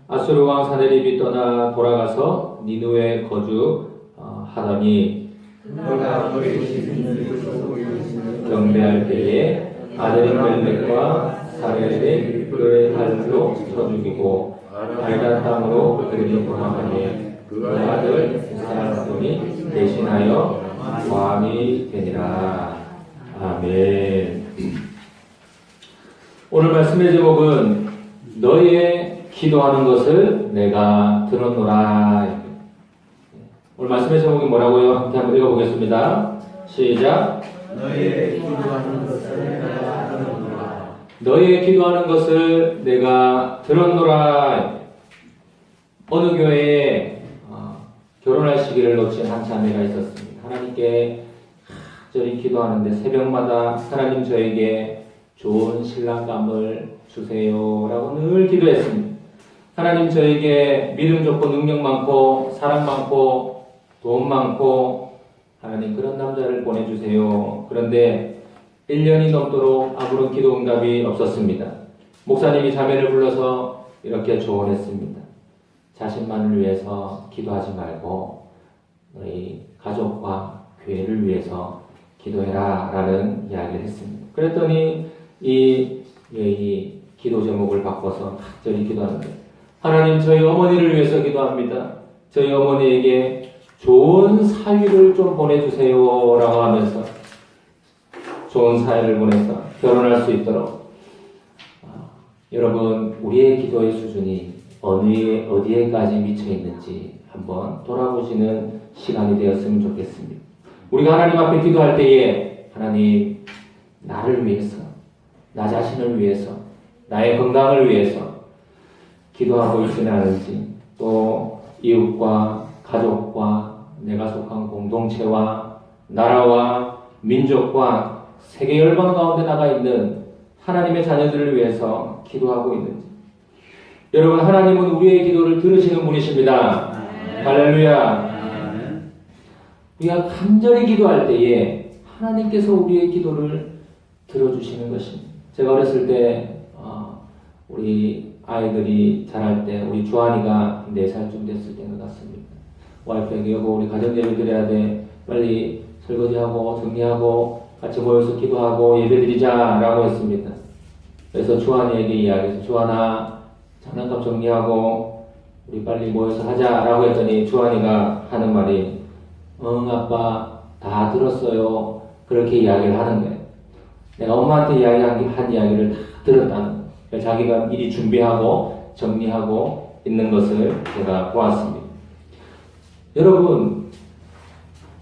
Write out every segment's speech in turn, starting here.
아수르 왕 사데립이 떠나 돌아가서 니누에 거주하더니 경배할 때에 아들인 멜렉과 사렙이 그의 칼로 쳐 죽이고 갈단 땅으로 그들이 도망하니 그 아들 사람이 대신하여 왕이 되니라. 아멘. 오늘 말씀의 제목은 너의 기도하는 것을 내가 들었노라. 오늘 말씀의 제목이 뭐라고요? 함께 한번 읽어보겠습니다. 시작. 너의 기도하는 것을 내가 들었노라. 너의 기도하는 것을 내가 들었노라. 어느 교회에 결혼할 시기를 놓친 한 자매가 있었습니다. 하나님께 간절히 기도하는데 새벽마다 하나님 저에게 좋은 신랑감을 주세요라고 늘 기도했습니다. 하나님 저에게 믿음 좋고 능력 많고 사랑 많고 돈 많고 하나님 그런 남자를 보내주세요. 그런데 1년이 넘도록 아무런 기도 응답이 없었습니다. 목사님이 자매를 불러서 이렇게 조언했습니다. 자신만을 위해서 기도하지 말고 너희 가족과 교회를 위해서 기도해라 라는 이야기를 했습니다. 그랬더니 이 기도 제목을 바꿔서 간절히 기도하는데 하나님 저희 어머니를 위해서 기도합니다. 저희 어머니에게 좋은 사위를 좀 보내주세요 라고 하면서 좋은 사위를 보내서 결혼할 수 있도록 여러분 우리의 기도의 수준이 어디에까지 미쳐 있는지 한번 돌아보시는 시간이 되었으면 좋겠습니다. 우리가 하나님 앞에 기도할 때에 하나님 나를 위해서 나 자신을 위해서 나의 건강을 위해서 기도하고 있지는 않은지 또 이웃과 가족과 내가 속한 공동체와 나라와 민족과 세계 열방 가운데 나가 있는 하나님의 자녀들을 위해서 기도하고 있는지 여러분 하나님은 우리의 기도를 들으시는 분이십니다. 할렐루야. 우리가 간절히 기도할 때에 하나님께서 우리의 기도를 들어주시는 것입니다. 제가 어렸을 때 우리 아이들이 자랄 때 우리 주한이가 4살쯤 됐을 때인 것 같습니다. 와이프에게 여보 우리 가정 예배 드려야 돼. 빨리 설거지하고 정리하고 같이 모여서 기도하고 예배 드리자 라고 했습니다. 그래서 주한이에게 이야기해서 주한아 장난감 정리하고 우리 빨리 모여서 하자 라고 했더니 주한이가 하는 말이 응 아빠 다 들었어요. 그렇게 이야기를 하는 거예요. 내가 엄마한테 한 이야기를 다 들었다는 거예요. 자기가 미리 준비하고 정리하고 있는 것을 제가 보았습니다. 여러분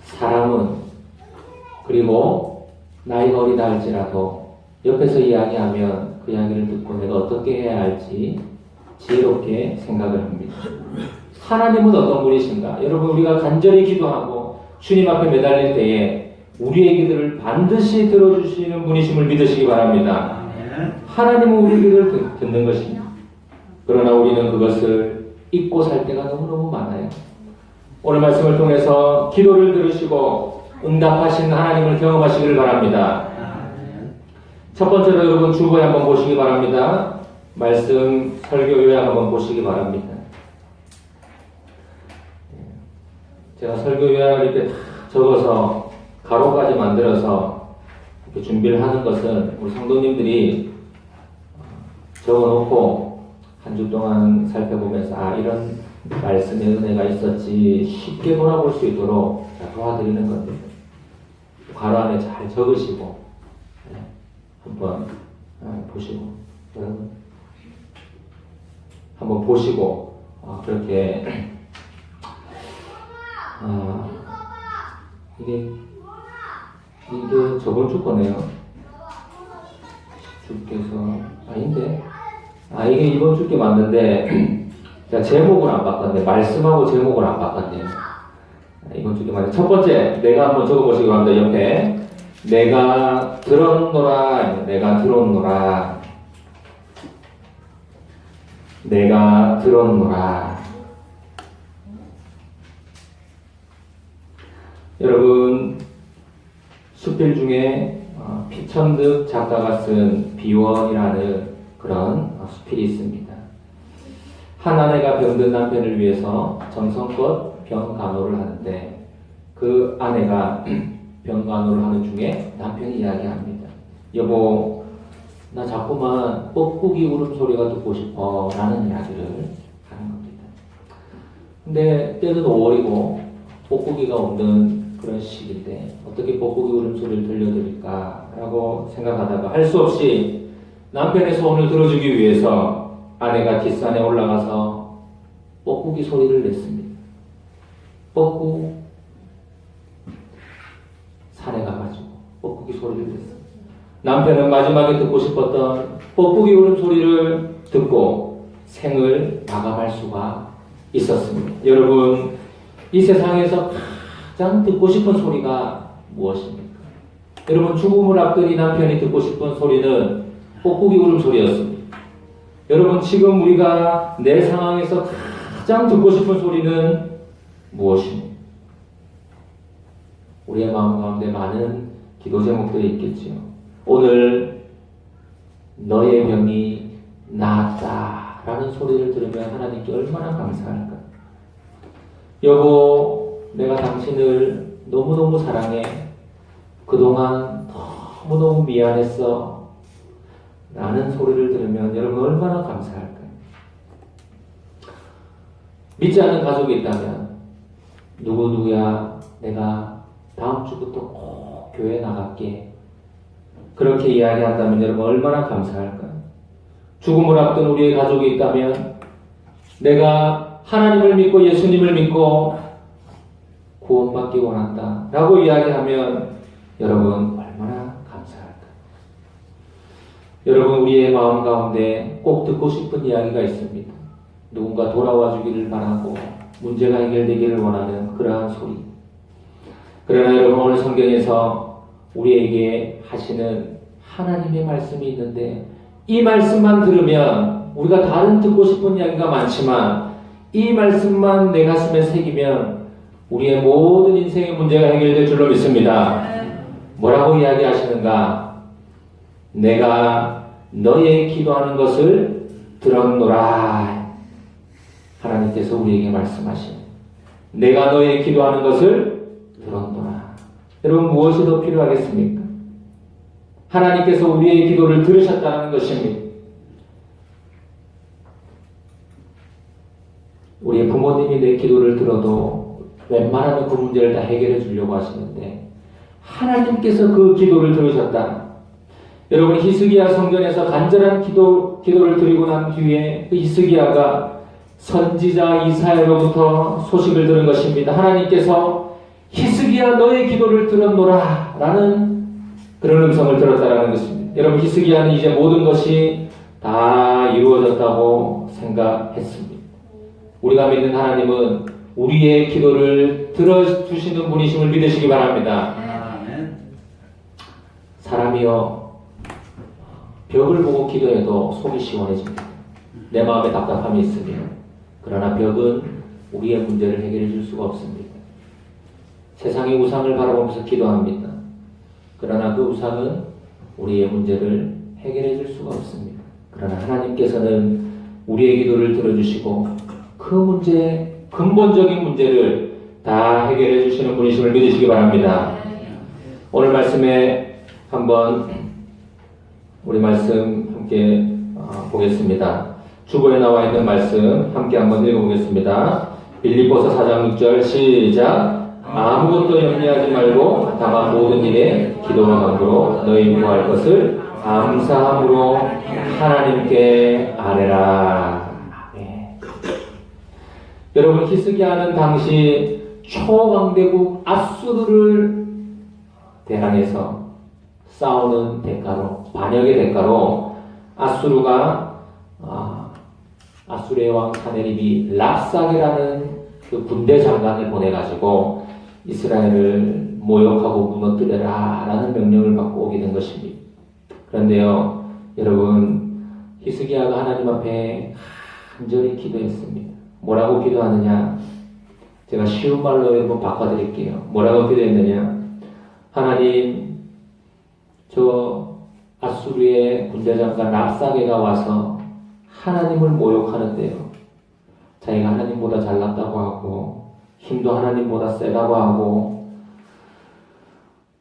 사람은 그리고 나이가 어리다 할지라도 옆에서 이야기하면 그 이야기를 듣고 내가 어떻게 해야 할지 지혜롭게 생각을 합니다. 하나님은 어떤 분이신가? 여러분 우리가 간절히 기도하고 주님 앞에 매달릴 때에 우리의 기도를 반드시 들어주시는 분이심을 믿으시기 바랍니다. 하나님은 우리 기도를 듣는 것입니다. 그러나 우리는 그것을 잊고 살 때가 너무너무 많아요. 오늘 말씀을 통해서 기도를 들으시고 응답하시는 하나님을 경험하시기를 바랍니다. 첫 번째로 여러분 주보에 한번 보시기 바랍니다. 말씀 설교 요약 한번 보시기 바랍니다. 제가 설교 요약을 이렇게 다 적어서 가로까지 만들어서 이렇게 준비를 하는 것은 우리 성도님들이 적어놓고 한 주 동안 살펴보면서 이런 말씀의 은혜가 있었지 쉽게 돌아볼 수 있도록 도와드리는 건데 가로 안에 잘 적으시고 한번 보시고 여러분 한번 보시고 그렇게 이게 저번 주 거네요. 주께서 아닌데 이게 이번 주께 맞는데 제가 제목을 안 바꿨네. 말씀하고 제목을 안 바꿨네요. 이번 주께 맞네. 첫 번째 내가 한번 적어보시기 바랍니다. 옆에 내가 들었노라. 내가 들었노라. 내가 들었노라. 여러분 수필 중에 피천득 작가가 쓴 비원이라는 그런 수필이 있습니다. 한 아내가 병든 남편을 위해서 정성껏 병 간호를 하는데 그 아내가 병 간호를 하는 중에 남편이 이야기합니다. 여보, 나 자꾸만 뻐꾸기 울음소리가 듣고 싶어 라는 이야기를 하는 겁니다. 근데 때는 5월이고 뻐꾸기가 없는 그런 시기인데 어떻게 뻐꾸기 울음소리를 들려드릴까 라고 생각하다가 할 수 없이 남편의 소원을 들어주기 위해서 아내가 뒷산에 올라가서 뻐꾸기 소리를 냈습니다. 뻐꾸 산에 가가지고 뻐꾸기 소리를 냈습니다. 남편은 마지막에 듣고 싶었던 뻐꾸기 울음소리를 듣고 생을 마감할 수가 있었습니다. 여러분, 이 세상에서 가장 듣고 싶은 소리가 무엇입니까? 여러분, 죽음을 앞둔 이 남편이 듣고 싶은 소리는 뻐꾸기 울음소리였습니다. 여러분, 지금 우리가 내 상황에서 가장 듣고 싶은 소리는 무엇입니까? 우리의 마음 가운데 많은 기도 제목들이 있겠지요. 오늘 너의 병이 나았다 라는 소리를 들으면 하나님께 얼마나 감사할까. 여보, 내가 당신을 너무너무 사랑해. 그동안 너무너무 미안했어 라는 소리를 들으면 여러분 얼마나 감사할까요? 믿지 않는 가족이 있다면 누구야 내가 다음 주부터 꼭 교회 나갈게 그렇게 이야기한다면 여러분 얼마나 감사할까요? 죽음을 앞둔 우리의 가족이 있다면 내가 하나님을 믿고 예수님을 믿고 구원받기 원한다 라고 이야기하면 여러분 얼마나 감사할까요? 여러분, 우리의 마음 가운데 꼭 듣고 싶은 이야기가 있습니다. 누군가 돌아와 주기를 바라고 문제가 해결되기를 원하는 그러한 소리. 그러나 여러분, 오늘 성경에서 우리에게 하시는 하나님의 말씀이 있는데 이 말씀만 들으면 우리가 다른 듣고 싶은 이야기가 많지만 이 말씀만 내 가슴에 새기면 우리의 모든 인생의 문제가 해결될 줄로 믿습니다. 뭐라고 이야기하시는가? 내가 너의 기도하는 것을 들었노라. 하나님께서 우리에게 말씀하신 내가 너의 기도하는 것을 들었노라. 여러분, 무엇이 더 필요하겠습니까? 하나님께서 우리의 기도를 들으셨다는 것입니다. 우리의 부모님이 내 기도를 들어도 웬만하면 그 문제를 다 해결해 주려고 하시는데 하나님께서 그 기도를 들으셨다. 여러분, 히스기야 성전에서 간절한 기도를 드리고 난 뒤에 그 히스기야가 선지자 이사야로부터 소식을 들은 것입니다. 하나님께서 히스기야 너의 기도를 들었노라 라는 그런 음성을 들었다라는 것입니다. 여러분, 히스기야는 이제 모든 것이 다 이루어졌다고 생각했습니다. 우리가 믿는 하나님은 우리의 기도를 들어주시는 분이심을 믿으시기 바랍니다. 사람이요, 벽을 보고 기도해도 속이 시원해집니다. 내 마음에 답답함이 있으면. 그러나 벽은 우리의 문제를 해결해 줄 수가 없습니다. 세상의 우상을 바라보면서 기도합니다. 그러나 그 우상은 우리의 문제를 해결해 줄 수가 없습니다. 그러나 하나님께서는 우리의 기도를 들어주시고 그 문제, 근본적인 문제를 다 해결해 주시는 분이심을 믿으시기 바랍니다. 오늘 말씀에 한번 우리 말씀 함께 보겠습니다. 주보에 나와 있는 말씀 함께 한번 읽어보겠습니다. 빌립보서 4장 6절 시작. 아무것도 염려하지 말고 다만 모든 일에 기도와 간구로 너희 구할 것을 감사함으로 하나님께 아뢰라. 네. 여러분, 히스기야는 당시 초강대국 아수르를 대항해서 싸우는 대가로, 반역의 대가로 아수르의 왕 사네립이 랍삭이라는 그 군대 장관을 보내가지고 이스라엘을 모욕하고 무너뜨려라 라는 명령을 받고 오게 된 것입니다. 그런데요, 여러분, 히스기야가 하나님 앞에 간절히 기도했습니다. 뭐라고 기도하느냐? 제가 쉬운 말로 여러분 바꿔드릴게요. 뭐라고 기도했느냐? 하나님, 저 아수르의 군대장관 랍사게가 와서 하나님을 모욕하는데요. 자기가 하나님보다 잘났다고 하고 힘도 하나님보다 세다고 하고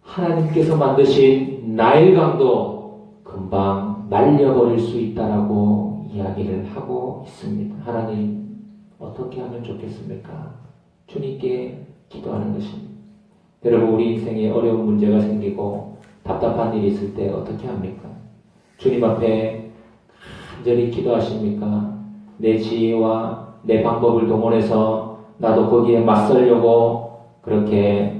하나님께서 만드신 나일강도 금방 말려버릴 수 있다라고 이야기를 하고 있습니다. 하나님 어떻게 하면 좋겠습니까? 주님께 기도하는 것입니다. 여러분, 우리 인생에 어려운 문제가 생기고 답답한 일이 있을 때 어떻게 합니까? 주님 앞에 간절히 기도하십니까? 내 지혜와 내 방법을 동원해서 나도 거기에 맞서려고 그렇게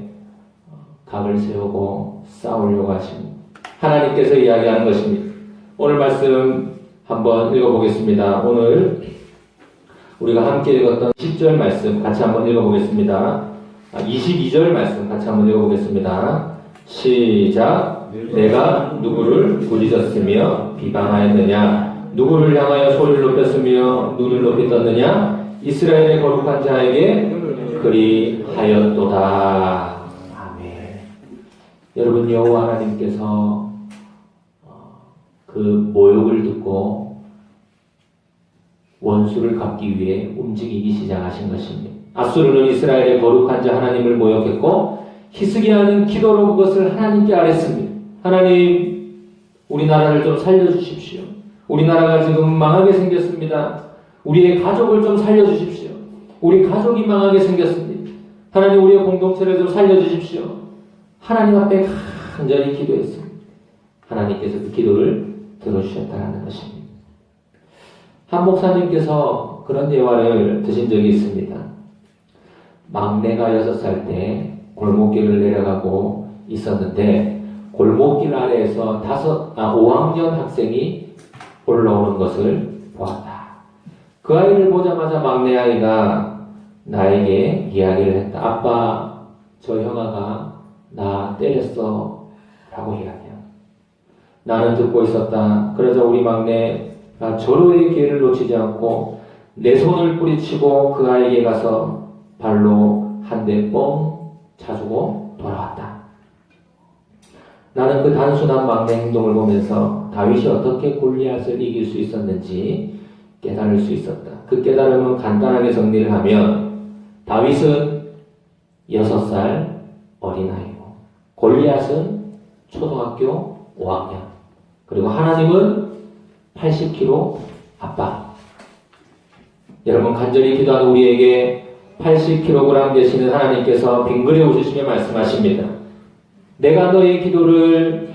각을 세우고 싸우려고 하십니다. 하나님께서 이야기하는 것입니다. 오늘 말씀 한번 읽어보겠습니다. 오늘 우리가 함께 읽었던 10절 말씀 같이 한번 읽어보겠습니다. 22절 말씀 같이 한번 읽어보겠습니다. 시작. 내가 누구를 부르짖었으며 비방하였느냐? 누구를 향하여 소리를 높였으며 눈을 높이 떴느냐? 이스라엘의 거룩한 자에게 그리하였도다. 아멘. 여러분, 여호와 하나님께서 그 모욕을 듣고 원수를 갚기 위해 움직이기 시작하신 것입니다. 아수르는 이스라엘의 거룩한 자 하나님을 모욕했고 히스기야는 기도로 그것을 하나님께 아뢰습니다. 하나님, 우리나라를 좀 살려주십시오. 우리나라가 지금 망하게 생겼습니다. 우리의 가족을 좀 살려주십시오. 우리 가족이 망하게 생겼습니다. 하나님, 우리의 공동체를 좀 살려주십시오. 하나님 앞에 간절히 기도했습니다. 하나님께서 그 기도를 들어주셨다는 것입니다. 한 목사님께서 그런 대화를 드신 적이 있습니다. 막내가 6살 때 골목길을 내려가고 있었는데 골목길 아래에서 5학년 학생이 올라오는 것을 보았다. 그 아이를 보자마자 막내 아이가 나에게 이야기를 했다. 아빠, 저 형아가 나 때렸어 라고 이야기합니다. 나는 듣고 있었다. 그러자 우리 막내가 절호의 기회를 놓치지 않고 내 손을 뿌리치고 그 아이에게 가서 발로 한 대 뻥 차주고 돌아왔다. 나는 그 단순한 막내 행동을 보면서 다윗이 어떻게 골리앗을 이길 수 있었는지 깨달을 수 있었다. 그 깨달음은 간단하게 정리를 하면 다윗은 6살 어린아이고 골리앗은 초등학교 5학년 그리고 하나님은 80kg 아빠. 여러분, 간절히 기도하는 우리에게 80kg 되시는 하나님께서 빙그레 웃으시며 말씀하십니다. 내가 너의 기도를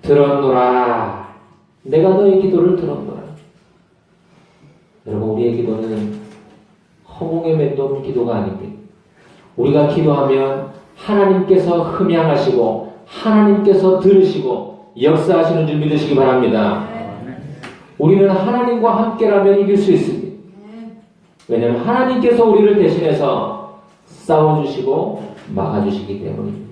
들었노라. 내가 너의 기도를 들었노라. 여러분, 우리의 기도는 허공에 맴도는 기도가 아닙니다. 우리가 기도하면 하나님께서 흠양하시고 하나님께서 들으시고 역사하시는 줄 믿으시기 바랍니다. 우리는 하나님과 함께라면 이길 수 있습니다. 왜냐하면 하나님께서 우리를 대신해서 싸워주시고 막아주시기 때문입니다.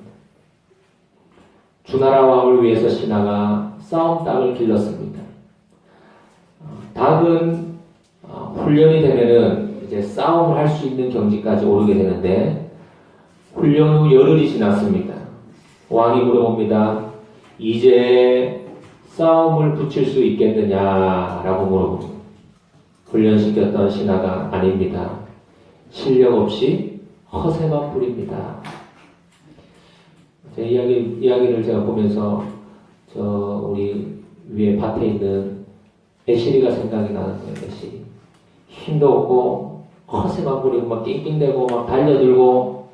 주나라 왕을 위해서 신하가 싸움 닭을 길렀습니다. 닭은 훈련이 되면은 이제 싸움을 할 수 있는 경지까지 오르게 되는데 훈련 후 열흘이 지났습니다. 왕이 물어봅니다. 이제 싸움을 붙일 수 있겠느냐라고 물어봅니다. 훈련시켰던 신하가 아닙니다. 실력 없이 허세만 부립니다. 제 이야기를 제가 보면서 우리 위에 밭에 있는 애시리가 생각이 나는 거예요. 애시리. 힘도 없고 허세만 부리고 막 낑낑대고 막 달려들고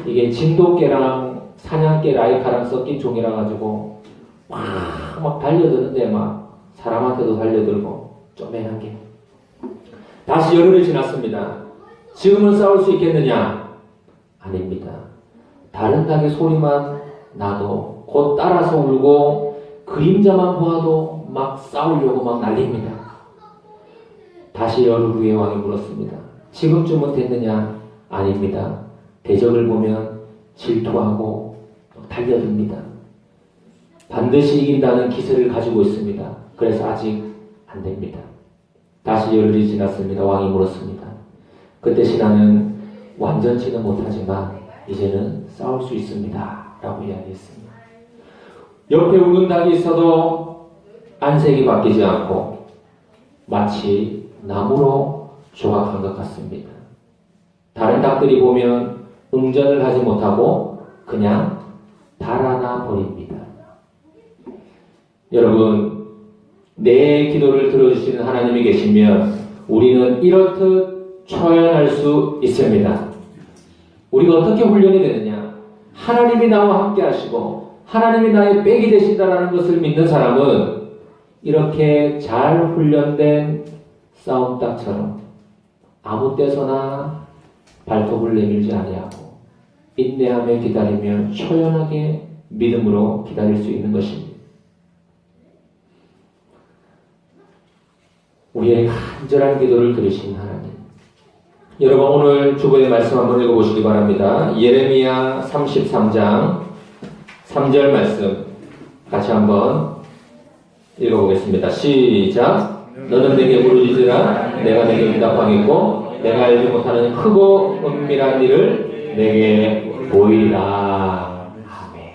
이게 진돗개랑 사냥개 라이카랑 섞인 종이라 가지고 막 달려드는데 막 사람한테도 달려들고 쪼매하게. 다시 열흘이 지났습니다. 지금은 싸울 수 있겠느냐? 아닙니다. 다른 닭의 소리만 나도 곧 따라서 울고 그림자만 보아도 막 싸우려고 막 날립니다. 다시 열흘 후에 왕이 물었습니다. 지금쯤은 됐느냐? 아닙니다. 대적을 보면 질투하고 달려듭니다. 반드시 이긴다는 기세를 가지고 있습니다. 그래서 아직 안 됩니다. 다시 열흘이 지났습니다. 왕이 물었습니다. 그때 신하는 완전치는 못하지만 이제는 싸울 수 있습니다. 라고 이야기했습니다. 옆에 우는 닭이 있어도 안색이 바뀌지 않고 마치 나무로 조각한 것 같습니다. 다른 닭들이 보면 응전을 하지 못하고 그냥 달아나 버립니다. 여러분, 내 기도를 들어주시는 하나님이 계시면 우리는 이렇듯 초연할 수 있습니다. 우리가 어떻게 훈련이 되느냐? 하나님이 나와 함께 하시고 하나님이 나의 백이 되신다는 것을 믿는 사람은 이렇게 잘 훈련된 싸움닭처럼 아무 때서나 발톱을 내밀지 아니하고 인내하며 기다리며 초연하게 믿음으로 기다릴 수 있는 것입니다. 우리의 간절한 기도를 들으신 하나님, 여러분 오늘 주보의 말씀 한번 읽어보시기 바랍니다. 예레미야 33장 3절 말씀 같이 한번 읽어보겠습니다. 시작. 너는 내게 부르짖으라. 내가 내게 응답하겠고 내가 알지 못하는 크고 은밀한 일을 내게 보이리라. 아멘.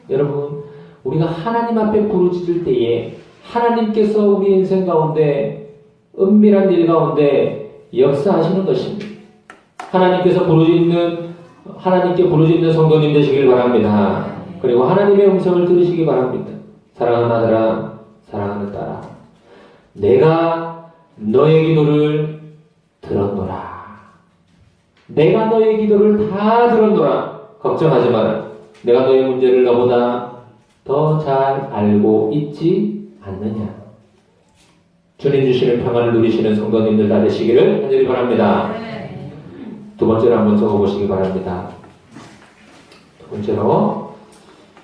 여러분, 우리가 하나님 앞에 부르짖을 때에 하나님께서 우리 인생 가운데 은밀한 일 가운데 역사하시는 것입니다. 하나님께 부르짖는 성도님 되시길 바랍니다. 그리고 하나님의 음성을 들으시기 바랍니다. 사랑하는 아들아, 사랑하는 딸아, 내가 너의 기도를 들었노라. 내가 너의 기도를 다 들었노라. 걱정하지 마라. 내가 너의 문제를 너보다 더 잘 알고 있지 않느냐. 주님 주시는 평안을 누리시는 성도님들 다 되시기를 간절히 바랍니다. 두 번째로 한번 적어보시기 바랍니다. 두 번째로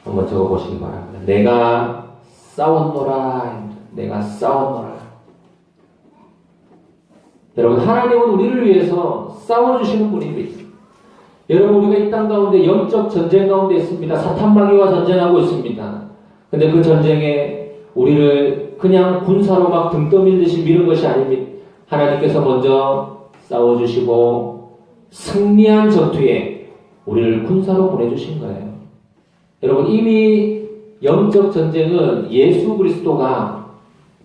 한번 적어보시기 바랍니다. 내가 싸웠노라. 내가 싸웠노라. 여러분, 하나님은 우리를 위해서 싸워주시는 분입니다. 여러분, 우리가 이 땅 가운데 영적 전쟁 가운데 있습니다. 사탄마귀와 전쟁하고 있습니다. 근데 그 전쟁에 우리를 그냥 군사로 막 등 떠밀듯이 미는 것이 아닙니다. 하나님께서 먼저 싸워주시고 승리한 전투에 우리를 군사로 보내주신 거예요. 여러분, 이미 영적 전쟁은 예수 그리스도가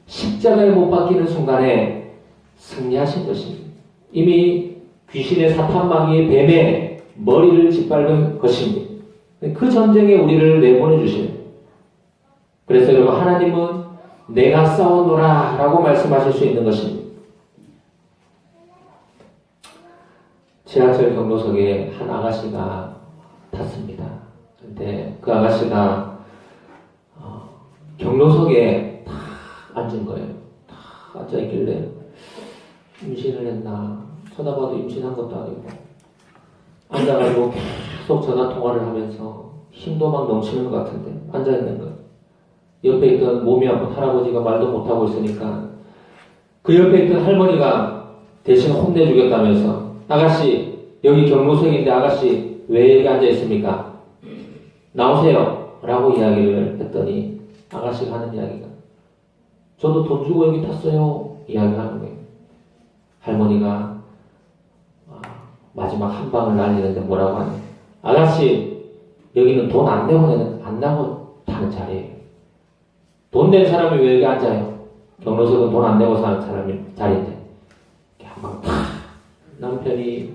십자가에 못 박히는 순간에 승리하신 것입니다. 이미 귀신의 사탄마귀의 뱀의 머리를 짓밟은 것입니다. 그 전쟁에 우리를 내보내주시는. 그래서 여러분, 하나님은 내가 싸우노라 라고 말씀하실 수 있는 것입니다. 지하철 경로석에 한 아가씨가 탔습니다. 근데 그 아가씨가 경로석에 탁 앉은 거예요. 탁 앉아있길래 임신을 했나, 쳐다봐도 임신한 것도 아니고 앉아가지고 계속 전화통화를 하면서 힘도 막 넘치는 것 같은데 앉아있는 거예요. 옆에 있던 몸이 아픈 할아버지가 말도 못하고 있으니까 그 옆에 있던 할머니가 대신 혼내주겠다면서, 아가씨 여기 경로석인데 아가씨 왜 여기 앉아있습니까? 나오세요 라고 이야기를 했더니 아가씨가 하는 이야기가, 저도 돈 주고 여기 탔어요 이야기하는 거예요. 할머니가 마지막 한 방을 날리는데 뭐라고 하냐, 아가씨 여기는 돈 안 내고 타는 자리예요. 돈 낸 사람이 왜 여기 앉아요? 경로석은 돈 안 내고 사는 사람이 자리인데. 한방 탁 남편이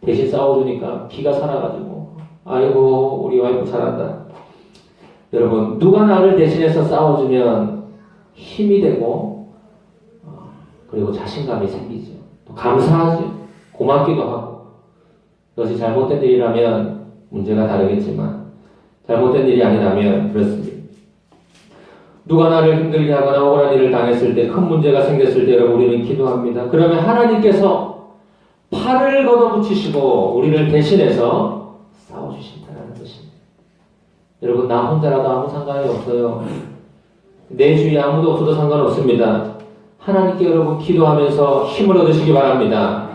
대신 싸워주니까 기가 살아가지고, 아이고 우리 와이프 잘한다. 여러분, 누가 나를 대신해서 싸워주면 힘이 되고 그리고 자신감이 생기죠. 또 감사하죠. 고맙기도 하고. 그것이 잘못된 일이라면 문제가 다르겠지만 잘못된 일이 아니라면 그렇습니다. 누가 나를 힘들게 하거나 억울한 일을 당했을 때, 큰 문제가 생겼을 때 여러분, 우리는 기도합니다. 그러면 하나님께서 팔을 걷어붙이시고 우리를 대신해서 싸워주신다는 것입니다. 여러분, 나 혼자라도 아무 상관이 없어요. 내 주위에 아무도 없어도 상관없습니다. 하나님께 여러분 기도하면서 힘을 얻으시기 바랍니다.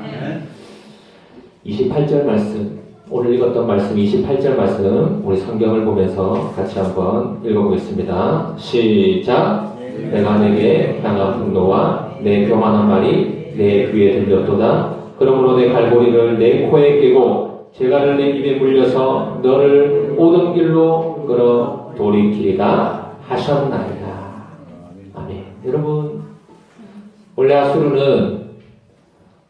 28절 말씀, 오늘 읽었던 말씀 28절 말씀 우리 성경을 보면서 같이 한번 읽어보겠습니다. 시작. 내가 내게 향한 분노와 내 교만한 말이 내 귀에 들렸도다. 그러므로 내 갈고리를 내 코에 끼고 재갈을 내 입에 물려서 너를 오던 길로 무릎 꿇어 돌이키리라 하셨나이다. 아멘. 여러분, 원래 아수르는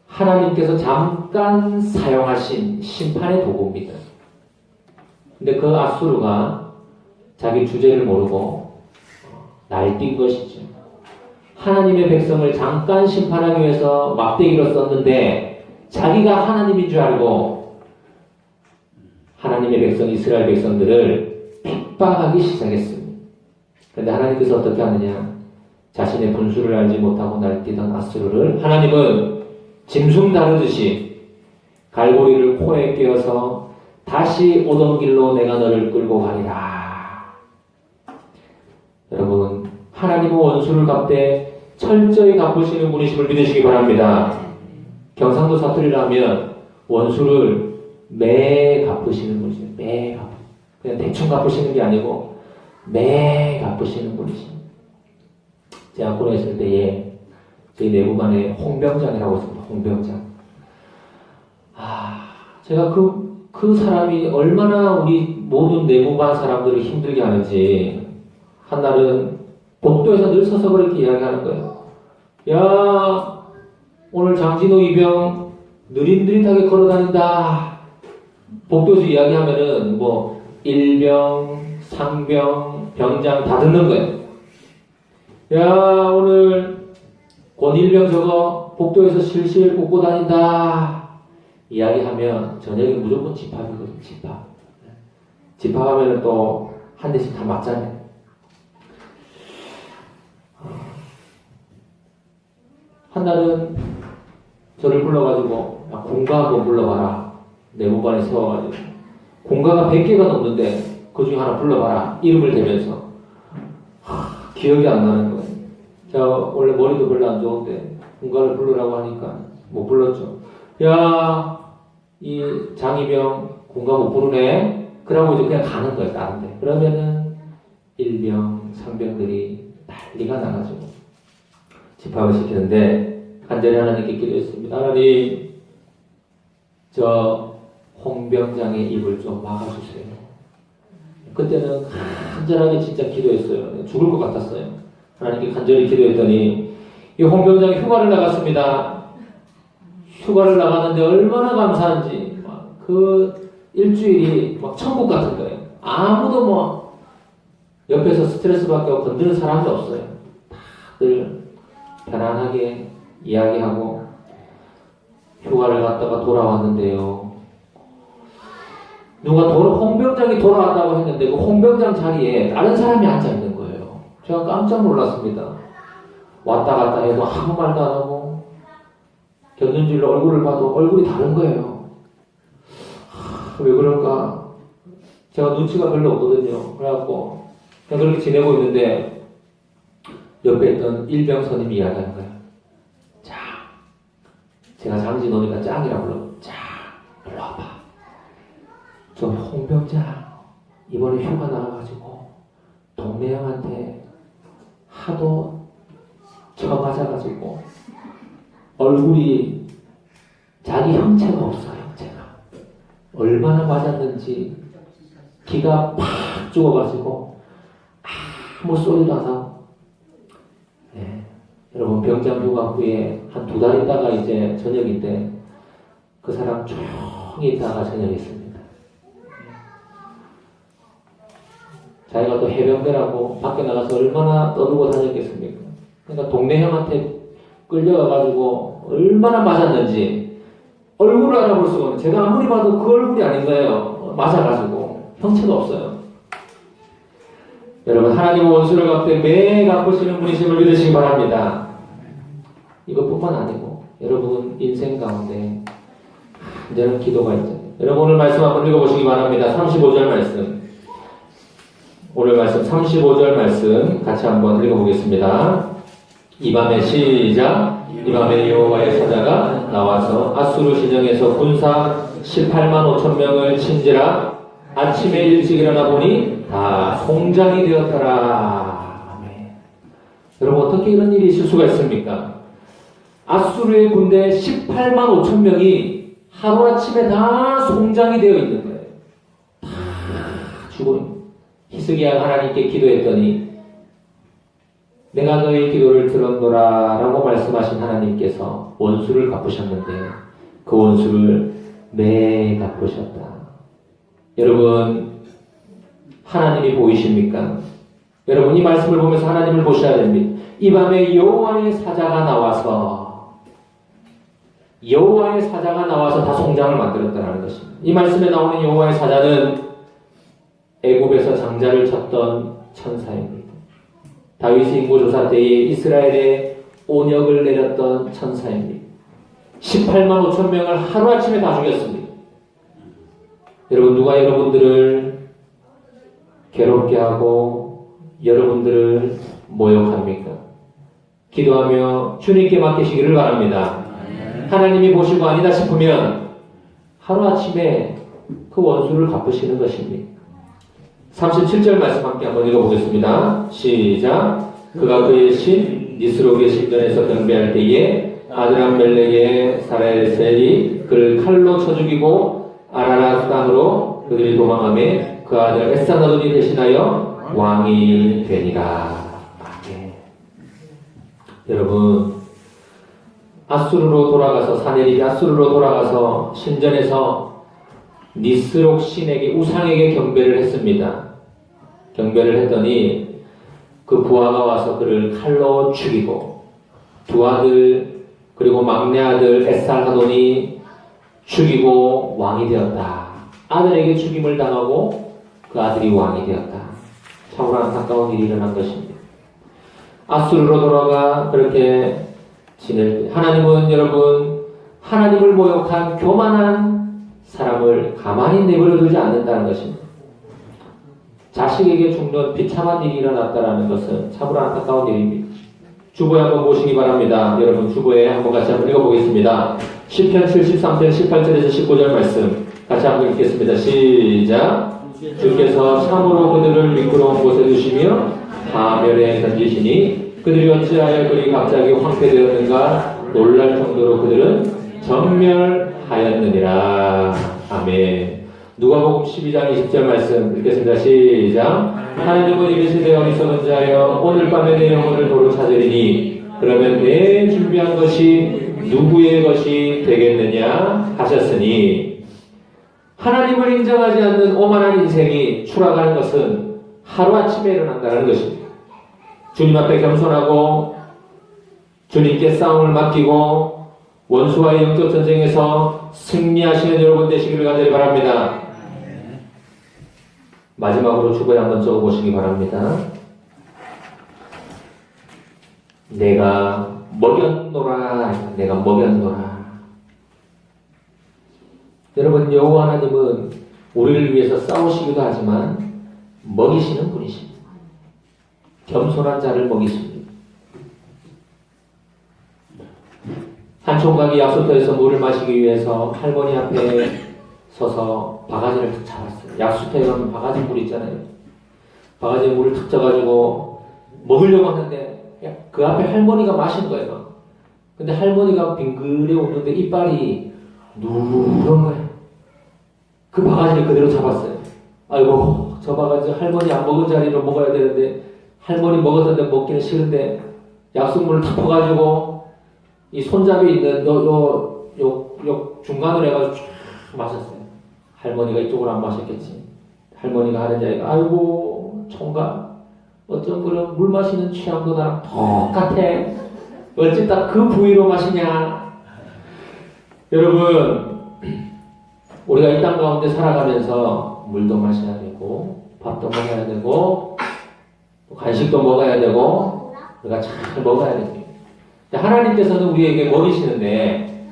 하나님께서 잠깐 사용하신 심판의 도구입니다. 근데 그 아수르가 자기 주제를 모르고 날뛴 것이죠. 하나님의 백성을 잠깐 심판하기 위해서 막대기로 썼는데 자기가 하나님인 줄 알고 하나님의 백성 이스라엘 백성들을 핍박하기 시작했습니다. 그런데 하나님께서 어떻게 하느냐? 자신의 분수를 알지 못하고 날뛰던 아수르를 하나님은 짐승 다루듯이 갈고리를 코에 끼워서 다시 오던 길로 내가 너를 끌고 가리라. 여러분, 하나님은 원수를 갚되 철저히 갚으시는 분이심을 믿으시기 바랍니다. 경상도 사투리라면 원수를 매 갚으시는 분이시죠. 매 갚. 그냥 대충 갚으시는 게 아니고 매 갚으시는 분이십니다. 제가 군에 있을 때에 저희 내부반에 홍병장이라고 있습니다. 홍병장. 제가 그 사람이 얼마나 우리 모든 내부반 사람들을 힘들게 하는지 한날은 복도에서 늘 서서 그렇게 이야기하는 거예요. 야, 오늘 장진호 이병 느릿느릿하게 걸어다닌다. 복도에서 이야기하면은 뭐 일병, 상병, 병장 다 듣는 거예요. 야, 오늘 권일병 저거 복도에서 실실 꽂고 다닌다. 이야기하면 저녁에 무조건 집합이거든요. 집합. 집합하면은 또 한 대씩 다 맞잖아요. 한날은 저를 불러가지고 야, 공가 한번 불러봐라. 내무반에 세워가지고 공가가 100개가 넘는데 그 중에 하나 불러봐라. 이름을 대면서 기억이 안 나는 거예요. 제가 원래 머리도 별로 안 좋은데 공가를 부르라고 하니까 못 불렀죠. 야, 이 장이병 공가 못 부르네. 그러고 이제 그냥 가는 거예요. 다른데. 그러면은 일병, 상병들이 난리가 나가지고 집합을 시키는데 간절히 하나님께 기도했습니다. 하나님, 저 홍병장의 입을 좀 막아주세요. 그때는 간절하게 진짜 기도했어요. 죽을 것 같았어요. 하나님께 간절히 기도했더니 이 홍병장이 휴가를 나갔습니다. 휴가를 나갔는데 얼마나 감사한지 그 일주일이 막 천국 같은 거예요. 아무도 뭐 옆에서 스트레스 받고 건드는 사람도 없어요. 다들 편안하게 이야기하고 휴가를 갔다가 돌아왔는데요. 누가 홍병장이 돌아왔다고 했는데 그 홍병장 자리에 다른 사람이 앉아 있는 거예요. 제가 깜짝 놀랐습니다. 왔다 갔다 해도 아무 말도 안 하고 견눈질로 얼굴을 봐도 얼굴이 다른 거예요. 왜 그럴까? 제가 눈치가 별로 없거든요. 그래갖고 그냥 그렇게 지내고 있는데 옆에 있던 일병선임이 이야기하는 거예요. 자, 제가 장진호니까 짱이라 불러. 자, 일로 와봐. 저 홍병장 이번에 휴가 나가가지고 동네 형한테 하도 쳐맞아가지고 얼굴이 자기 형체가 없어. 형체가 얼마나 맞았는지 기가 팍 죽어가지고 아무 소리도 안 하고. 네. 여러분, 병장 휴가 후에 한 2달 있다가 이제 저녁인데 그 사람 조용히 있다가 저녁했습니다. 자기가 또 해병대라고 밖에 나가서 얼마나 떠들고 다녔겠습니까? 그러니까 동네 형한테 끌려가가지고 얼마나 맞았는지 얼굴을 알아볼 수가 없어요. 제가 아무리 봐도 그 얼굴이 아닌 거예요. 맞아가지고 형체도 없어요. 여러분, 하나님은 원수를 갚되 매 갚으시는 분이심을 믿으시기 바랍니다. 이것뿐만 아니고 여러분 인생 가운데 이제는 기도가 있잖아요. 여러분, 오늘 말씀 한번 읽어보시기 바랍니다. 35절 말씀. 오늘 말씀 35절 말씀 같이 한번 읽어보겠습니다. 이 밤에 시작. 이 밤에 여호와의 사자가 나와서 아수르 진영에서 군사 18만 5천 명을 친지라. 아침에 일찍 일어나 보니 다 송장이 되었더라. 아멘. 여러분, 어떻게 이런 일이 있을 수가 있습니까? 아수르의 군대 18만 5천 명이 하루아침에 다 송장이 되어 있는 거예요. 다 죽어 있는 거예요. 히스기야가 하나님께 기도했더니 내가 너의 기도를 들었노라 라고 말씀하신 하나님께서 원수를 갚으셨는데 그 원수를 매 갚으셨다. 여러분, 하나님이 보이십니까? 여러분, 이 말씀을 보면서 하나님을 보셔야 됩니다. 이 밤에 여호와의 사자가 나와서 다 송장을 만들었다는 것입니다. 이 말씀에 나오는 여호와의 사자는 애굽에서 장자를 쳤던 천사입니다. 다윗이 인고조사 때에 이스라엘에 온역을 내렸던 천사입니다. 18만 5천 명을 하루아침에 다 죽였습니다. 여러분, 누가 여러분들을 괴롭게 하고 여러분들을 모욕합니까? 기도하며 주님께 맡기시기를 바랍니다. 하나님이 보시고 아니다 싶으면 하루아침에 그 원수를 갚으시는 것입니다. 37절 말씀 함께 한번 읽어보겠습니다. 시작. 그가 그의 신 니스록의 신전에서 경배할 때에 아드람멜렉의 사라엘셀이 그를 칼로 쳐 죽이고 아라랏 땅으로 그들이 도망하며 그 아들 에사나돈이 대신하여 왕이 되니라. 아멘. 여러분, 아수르로 돌아가서 사내립이 아수르로 돌아가서 신전에서 니스록 신에게 우상에게 경배를 했습니다. 경배를 했더니 그 부하가 와서 그를 칼로 죽이고 두 아들 그리고 막내 아들 에살하돈이 죽이고 왕이 되었다. 아들에게 죽임을 당하고 그 아들이 왕이 되었다. 참으로 안타까운 일이 일어난 것입니다. 아수르로 돌아가 그렇게 지낼 때 하나님은 여러분 하나님을 모욕한 교만한 사람을 가만히 내버려 두지 않는다는 것입니다. 자식에게 죽는 비참한 일이 일어났다는 것은 참으로 안타까운 일입니다. 주보에 한번 보시기 바랍니다. 여러분 주보에 한번 같이 한번 읽어보겠습니다. 시편 73편 18절에서 19절 말씀 같이 한번 읽겠습니다. 시작. 주께서 참으로 그들을 미끄러운 곳에 두시며 파멸에 던지시니 그들이 어찌하여 그리 갑자기 황폐되었는가 놀랄 정도로 그들은 전멸하였느니라. 아멘. 누가복음 12장 20절 말씀 읽겠습니다. 시작. 하나님은 이르시되 어리석은 자여 오늘 밤에 내 영혼을 도로 찾으리니 그러면 내 준비한 것이 누구의 것이 되겠느냐 하셨으니 하나님을 인정하지 않는 오만한 인생이 추락하는 것은 하루아침에 일어난다는 것입니다. 주님 앞에 겸손하고 주님께 싸움을 맡기고 원수와의 영적 전쟁에서 승리하시는 여러분 되시기를 간절히 바랍니다. 마지막으로 주보에 한번 적어보시기 바랍니다. 내가 먹였노라. 내가 먹였노라. 여러분, 여호와 하나님은 우리를 위해서 싸우시기도 하지만 먹이시는 분이십니다. 겸손한 자를 먹이십니다. 한 총각이 약수터에서 물을 마시기 위해서 할머니 앞에 서서 바가지를 탁 잡았어요. 약수터에 가면 바가지 물 있잖아요. 바가지에 물을 탁 져가지고 먹으려고 하는데 그 앞에 할머니가 마시는 거예요. 근데 할머니가 빙그레 오는데 이빨이 누런 거예요. 그 바가지를 그대로 잡았어요. 아이고, 저 바가지 할머니 안 먹은 자리로 먹어야 되는데 할머니 먹었던데 먹기는 싫은데 약수물을 탁 퍼가지고 이 손잡이 있는 요 중간으로 해가지고 쫙 마셨어요. 할머니가 이쪽으로 안 마셨겠지. 할머니가 하는 자리가 아이고 총각 어쩜 그런 물 마시는 취향도 나랑 똑같아. 어찌 딱 그 부위로 마시냐. 여러분, 우리가 이 땅 가운데 살아가면서 물도 마셔야 되고 밥도 먹어야 되고 간식도 먹어야 되고 우리가 잘 먹어야 됩니다. 하나님께서는 우리에게 먹이시는데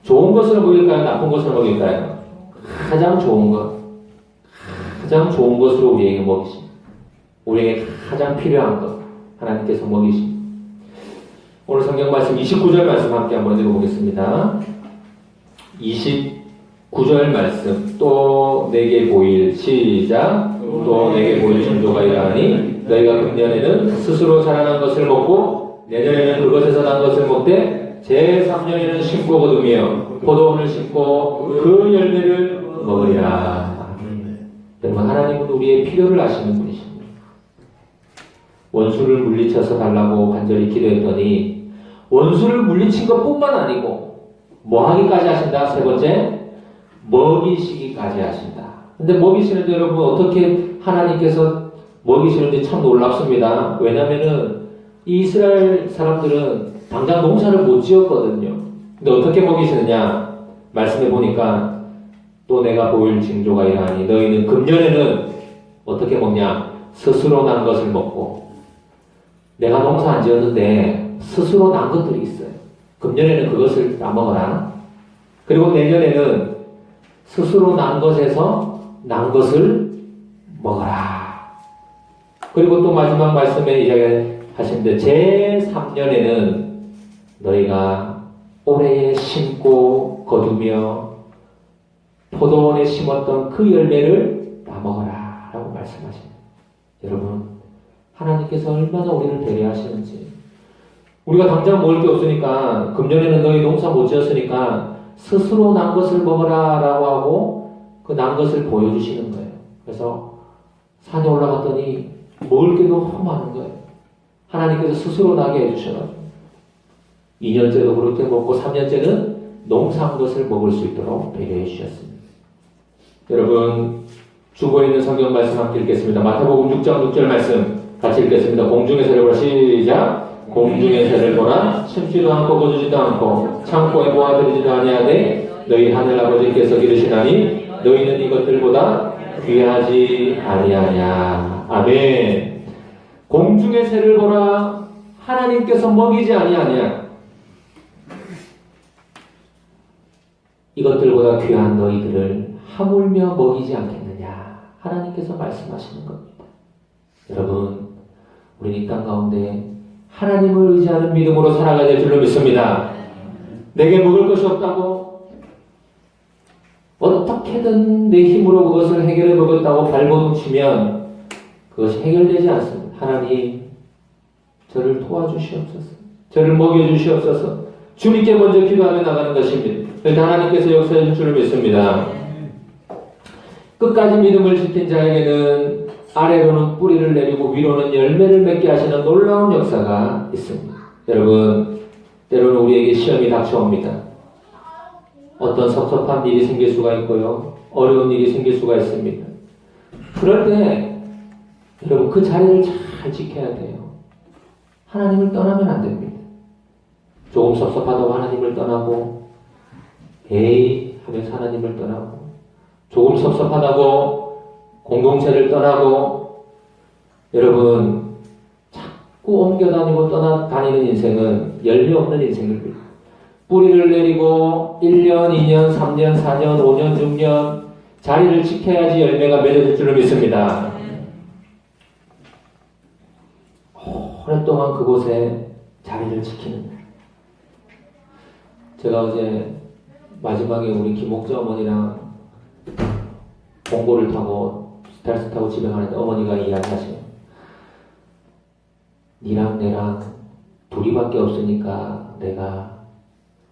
좋은 것을 먹일까요? 나쁜 것을 먹일까요? 가장 좋은 것, 가장 좋은 것으로 우리에게 먹이십니다. 우리에게 가장 필요한 것 하나님께서 먹이십니다. 오늘 성경 말씀 29절 말씀 함께 한번 읽어보겠습니다. 29절 말씀. 또 내게 보일 시작. 또 내게 보일 징조가 이러하니 너희가 금년에는 스스로 자라난 것을 먹고 내년에는 그것에서 난 것을 먹되 제3년에는 심고 거두며 포도원을 심고 그 열매를 먹으리라. 여러분, 하나님은 우리의 필요를 아시는 분이십니다. 원수를 물리쳐서 달라고 간절히 기도했더니 원수를 물리친 것뿐만 아니고 뭐 하기까지 하신다? 세 번째, 먹이시기까지 하신다. 근데 먹이시는데 여러분 어떻게 하나님께서 먹이시는지 참 놀랍습니다. 왜냐면은 이 이스라엘 사람들은 당장 농사를 못 지었거든요. 근데 어떻게 먹이시느냐? 말씀해 보니까 또 내가 보일 징조가 이러하니 너희는 금년에는 어떻게 먹냐? 스스로 난 것을 먹고, 내가 농사 안 지었는데 스스로 난 것들이 있어요. 금년에는 그것을 다 먹어라. 그리고 내년에는 스스로 난 것에서 난 것을 먹어라. 그리고 또 마지막 말씀에 이제 하시는데 제3년에는 너희가 올해에 심고 거두며 포도원에 심었던 그 열매를 다 먹어라 라고 말씀하십니다. 여러분, 하나님께서 얼마나 우리를 배려하시는지. 우리가 당장 먹을 게 없으니까 금년에는 너희 농사 못 지었으니까 스스로 난 것을 먹어라 라고 하고 그 난 것을 보여주시는 거예요. 그래서 산에 올라갔더니 먹을 게 너무 많은 거예요. 하나님께서 스스로 나게 해주셔가지고 2년째도 그렇게 먹고 3년째는 농사한 것을 먹을 수 있도록 배려해 주셨습니다. 여러분, 주보에 있는 성경 말씀 함께 읽겠습니다. 마태복음 6장 6절 말씀 같이 읽겠습니다. 공중의 새를 보라. 시작. 공중의 새를 보라. 심지도 않고 거두지도 않고 창고에 모아들이지도 아니하되 너희 하늘 아버지께서 기르시나니 너희는 이것들보다 귀하지 아니하냐. 아멘. 공중의 새를 보라. 하나님께서 먹이지 아니하냐. 이것들보다 귀한 너희들을 하물며 먹이지 않겠느냐. 하나님께서 말씀하시는 겁니다. 여러분, 우리는 이 땅 가운데 하나님을 의지하는 믿음으로 살아가야 될 줄로 믿습니다. 내게 먹을 것이 없다고 어떻게든 내 힘으로 그것을 해결해 보겠다고 발버둥 치면 그것이 해결되지 않습니다. 하나님, 저를 도와주시옵소서. 저를 먹여주시옵소서. 주님께 먼저 기도하며 나가는 것입니다. 그래서 하나님께서 역사해 줄 줄 믿습니다. 끝까지 믿음을 지킨 자에게는 아래로는 뿌리를 내리고 위로는 열매를 맺게 하시는 놀라운 역사가 있습니다. 여러분, 때로는 우리에게 시험이 닥쳐옵니다. 어떤 섭섭한 일이 생길 수가 있고요. 어려운 일이 생길 수가 있습니다. 그럴 때 여러분 그 자리를 잘 지켜야 돼요. 하나님을 떠나면 안 됩니다. 조금 섭섭하다고 하나님을 떠나고 에이 하면서 하나님을 떠나고 조금 섭섭하다고 공동체를 떠나고 여러분 자꾸 옮겨다니고 떠나다니는 인생은 열매 없는 인생입니다. 뿌리를 내리고 1년, 2년, 3년, 4년, 5년, 6년 자리를 지켜야지 열매가 맺어질 줄로 믿습니다. 오랫동안 그곳에 자리를 지키는 날. 제가 어제 마지막에 우리 김옥자 어머니랑 공고를 타고 스타일스 타고 집에 가는데 어머니가 이야기하시네요. 니랑 내랑 둘이밖에 없으니까 내가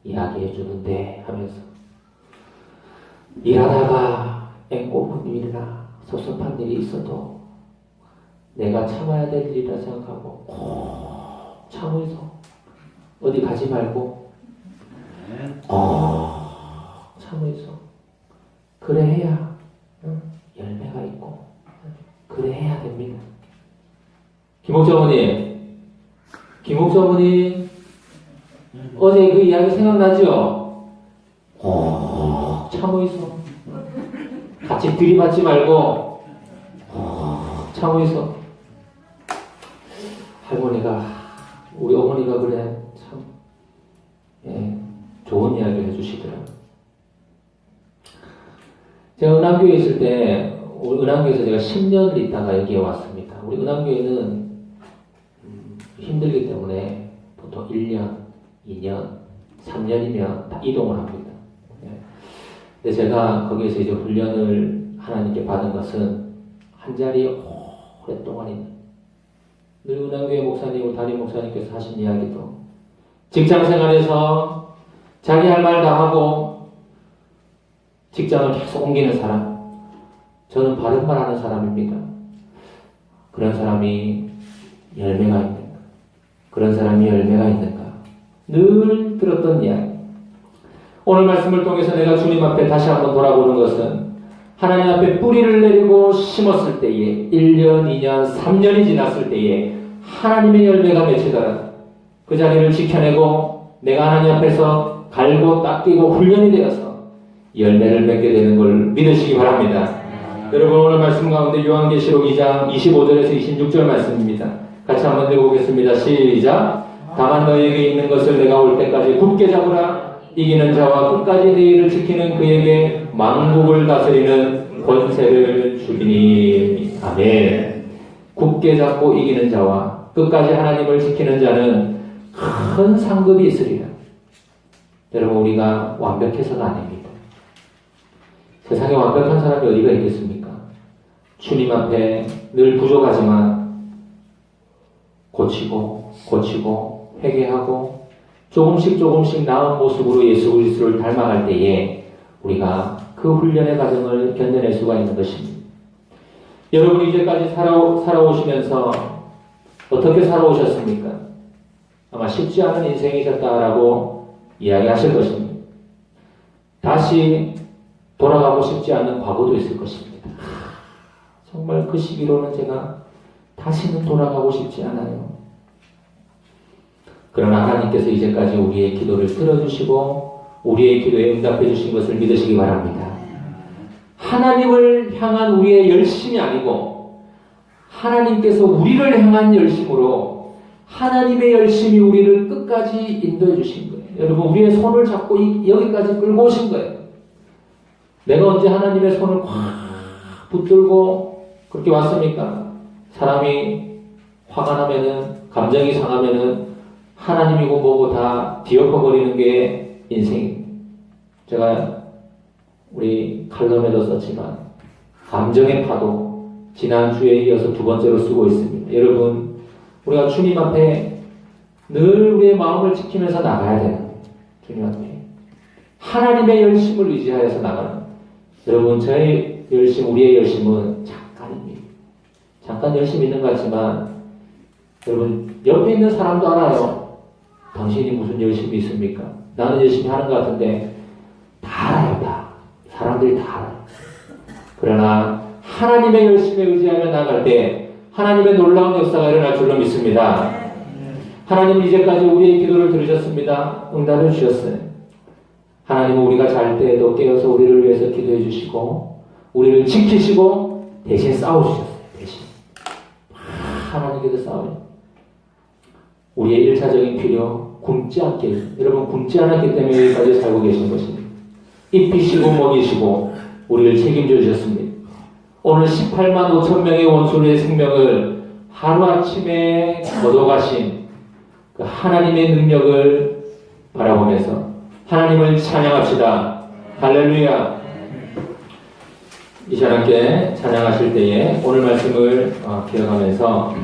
이야기해 주는데 하면서 일하다가 앵꼬분 일이나 섭섭한 일이 있어도 내가 참아야 될 일이라 생각하고 꼭 참으면서 어디 가지 말고 참으면서 그래 해야 열매가 있고 그래 해야 됩니다. 김옥자 어머니 어제 그 이야기 생각나죠? 참으면서 같이 들이받지 말고 참으면서 할머니가 우리 어머니가 그래 참 좋은 이야기를 해주시더라고요. 제가 은한교회에 있을 때 은한교회에서 제가 10년을 있다가 여기에 왔습니다. 우리 은한교회는 힘들기 때문에 보통 1년, 2년, 3년이면 다 이동을 합니다. 근데 제가 거기에서 이제 훈련을 하나님께 받은 것은 한 자리에 오랫동안 있는 늘 은한교회 목사님, 담임 목사님께서 하신 이야기도 직장 생활에서 자기 할 말 다 하고 직장을 계속 옮기는 사람, 저는 바른 말 하는 사람입니다. 그런 사람이 열매가 있는가? 그런 사람이 열매가 있는가? 늘 들었던 이야기. 오늘 말씀을 통해서 내가 주님 앞에 다시 한번 돌아보는 것은 하나님 앞에 뿌리를 내리고 심었을 때에 1년, 2년, 3년이 지났을 때에 하나님의 열매가 맺히더라. 그 자리를 지켜내고 내가 하나님 앞에서 갈고 닦이고 훈련이 되어서 열매를 맺게 되는 걸 믿으시기 바랍니다. 여러분 오늘 말씀 가운데 요한계시록 2장 25절에서 26절 말씀입니다. 같이 한번 읽어보겠습니다. 시작. 다만 너에게 있는 것을 내가 올 때까지 굳게 잡으라. 이기는 자와 끝까지 내 일을 지키는 그에게 만국을 다스리는 권세를 주리니. 아멘. 굳게 잡고 이기는 자와 끝까지 하나님을 지키는 자는 큰 상급이 있으리라. 여러분 우리가 완벽해서가 아닙니다. 세상에 완벽한 사람이 어디가 있겠습니까? 주님 앞에 늘 부족하지만 고치고 회개하고 조금씩 나은 모습으로 예수 그리스도를 닮아갈 때에 우리가 그 훈련의 과정을 견뎌낼 수가 있는 것입니다. 여러분이 이제까지 살아오시면서 어떻게 살아오셨습니까? 아마 쉽지 않은 인생이셨다라고 이야기하실 것입니다. 다시 돌아가고 싶지 않은 과거도 있을 것입니다. 정말 그 시기로는 제가 다시는 돌아가고 싶지 않아요. 그러나 하나님께서 이제까지 우리의 기도를 들어주시고 우리의 기도에 응답해 주신 것을 믿으시기 바랍니다. 하나님을 향한 우리의 열심이 아니고 하나님께서 우리를 향한 열심으로 하나님의 열심이 우리를 끝까지 인도해 주신 거예요. 여러분 우리의 손을 잡고 여기까지 끌고 오신 거예요. 내가 언제 하나님의 손을 확 붙들고 그렇게 왔습니까? 사람이 화가 나면은 감정이 상하면은 하나님이고 뭐고 다 뒤엎어버리는 게 인생입니다. 제가 우리 칼럼에도 썼지만 감정의 파도 지난주에 이어서 두 번째로 쓰고 있습니다. 여러분 우리가 주님 앞에 늘 우리의 마음을 지키면서 나가야 돼요. 주님 앞에 하나님의 열심을 의지하여서 나가는 여러분 저의 열심 우리의 열심은 잠깐입니다. 잠깐 열심히 있는 것 같지만 여러분 옆에 있는 사람도 알아요. 당신이 무슨 열심이 있습니까? 나는 열심히 하는 것 같은데 다 알아요. 다. 사람들이 다 알아요. 그러나 하나님의 열심에 의지하며 나갈 때 하나님의 놀라운 역사가 일어날 줄로 믿습니다. 하나님은 이제까지 우리의 기도를 들으셨습니다. 응답해 주셨어요. 하나님은 우리가 잘 때에도 깨어서 우리를 위해서 기도해 주시고 우리를 지키시고 대신 싸워주셨어요. 대신 하나님께서 싸워요. 우리의 1차적인 필요 굶지 않게 여러분 굶지 않았기 때문에 여기까지 살고 계신 것입니다. 입히시고 먹이시고 우리를 책임져 주셨습니다. 오늘 18만 5천 명의 원수의 생명을 하루아침에 걷어가신 그 하나님의 능력을 바라보면서 하나님을 찬양합시다. 할렐루야. 이 시간 함께 찬양하실 때에 오늘 말씀을 기억하면서